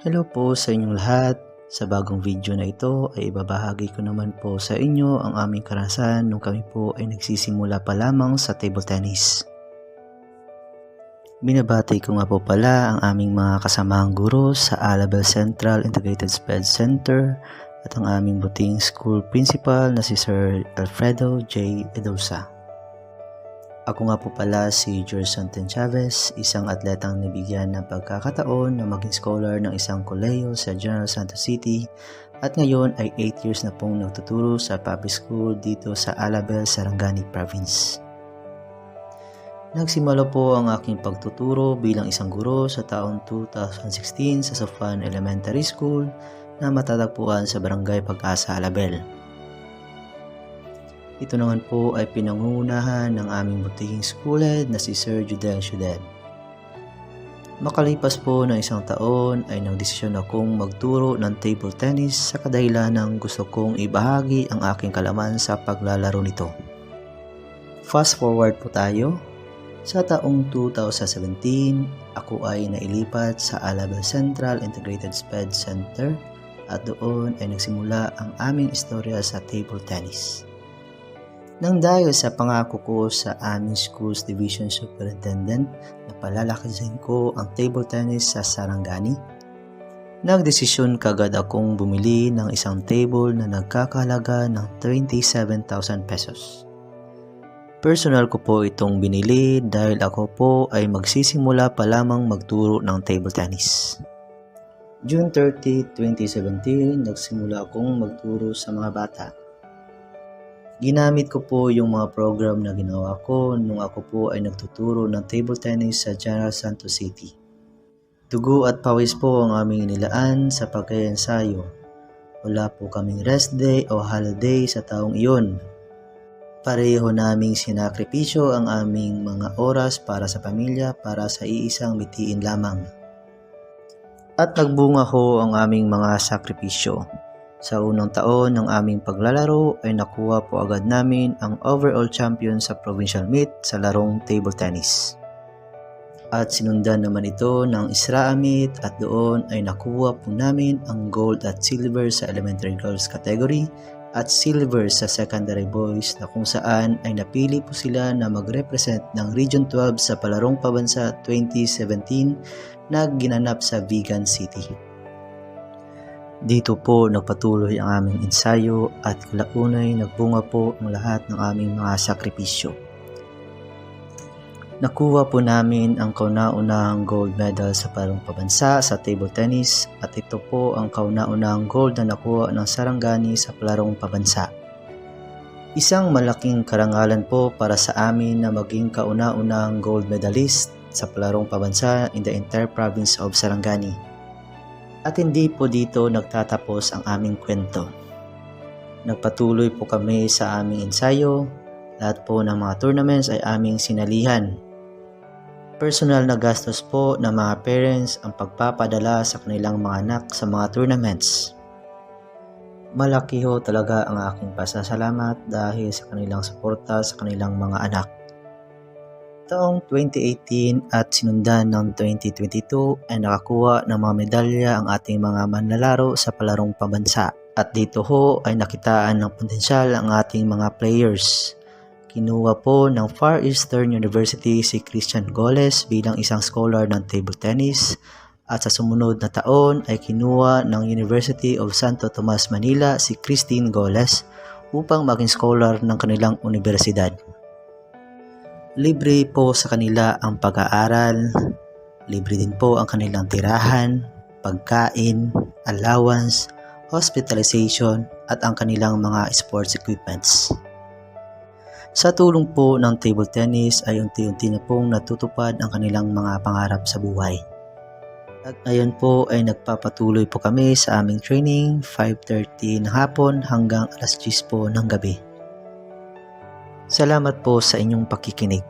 Hello po sa inyong lahat. Sa bagong video na ito ay ibabahagi ko naman po sa inyo ang aming karanasan nung kami po ay nagsisimula pa lamang sa table tennis. Binabati ko nga po pala ang aming mga kasamahang guro sa Alabel Central Integrated SPED Center at ang aming buting school principal na si Sir Alfredo J. Edosa. Ako nga po pala si Jerson Chavez, isang atletang nabigyan ng pagkakataon na maging scholar ng isang kolehiyo sa General Santos City at ngayon ay 8 years na pong nagtuturo sa public school dito sa Alabel, Sarangani Province. Nagsimula po ang aking pagtuturo bilang isang guro sa taong 2016 sa Sofan Elementary School na matatagpuan sa Barangay Pag-asa, Alabel. Ito naman po ay pinangungunahan ng aming butihing school head na si Sir Judel Shudel. Makalipas po ng isang taon ay nagdesisyon akong magturo ng table tennis sa kadahilan ng gusto kong ibahagi ang aking kalaman sa paglalaro nito. Fast forward po tayo. Sa taong 2017, ako ay nailipat sa Alabel Central Integrated SPED Center at doon ay nagsimula ang aming istorya sa table tennis. Nang dahil sa pangako ko sa aming school's division superintendent na palalakasin ko ang table tennis sa Sarangani, nagdesisyon kagad akong bumili ng isang table na nagkakahalaga ng 27,000 pesos. Personal ko po itong binili dahil ako po ay magsisimula pa lamang magturo ng table tennis. June 30, 2017, nagsimula akong magturo sa mga bata. Ginamit ko po yung mga program na ginawa ko nung ako po ay nagtuturo ng table tennis sa General Santos City. Dugo at pawis po ang aming inilaan sa pagkaensayo. Wala po kaming rest day o holiday sa taong iyon. Pareho naming sinakripisyo ang aming mga oras para sa pamilya para sa iisang bitiin lamang. At nagbunga ho ang aming mga sakripisyo. Sa unang taon ng aming paglalaro ay nakuha po agad namin ang overall champion sa provincial meet sa larong table tennis. At sinundan naman ito ng ISRA meet at doon ay nakuha po namin ang gold at silver sa elementary girls category at silver sa secondary boys na kung saan ay napili po sila na mag-represent ng Region 12 sa Palarong Pabansa 2017 na ginanap sa Vigan City. Dito po nagpatuloy ang aming ensayo at kalaunay nagbunga po ang lahat ng aming mga sakripisyo. Nakuha po namin ang kauna-unahang gold medal sa Palarong Pabansa sa table tennis at ito po ang kauna-unahang gold na nakuha ng Sarangani sa Palarong Pabansa. Isang malaking karangalan po para sa amin na maging kauna-unahang gold medalist sa Palarong Pabansa in the entire province of Sarangani. At hindi po dito nagtatapos ang aming kwento. Nagpatuloy po kami sa aming ensayo. Lahat po ng mga tournaments ay aming sinalihan. Personal na gastos po ng mga parents ang pagpapadala sa kanilang mga anak sa mga tournaments. Malaki ho talaga ang aking pasasalamat dahil sa kanilang suporta sa kanilang mga anak. Taong 2018 at sinundan ng 2022 ay nakakuha ng mga medalya ang ating mga manlalaro sa Palarong Pabansa at dito ho ay nakitaan ng potensyal ang ating mga players. Kinuha po ng Far Eastern University si Christian Goles bilang isang scholar ng table tennis at sa sumunod na taon ay kinuha ng University of Santo Tomas Manila si Christine Goles upang maging scholar ng kanilang universidad. Libre po sa kanila ang pag-aaral, libre din po ang kanilang tirahan, pagkain, allowance, hospitalization at ang kanilang mga sports equipments. Sa tulong po ng table tennis ay unti-unti na pong natutupad ang kanilang mga pangarap sa buhay. At ngayon po ay nagpapatuloy po kami sa aming training 5:30 ng hapon hanggang alas 10 po ng gabi. Salamat po sa inyong pakikinig.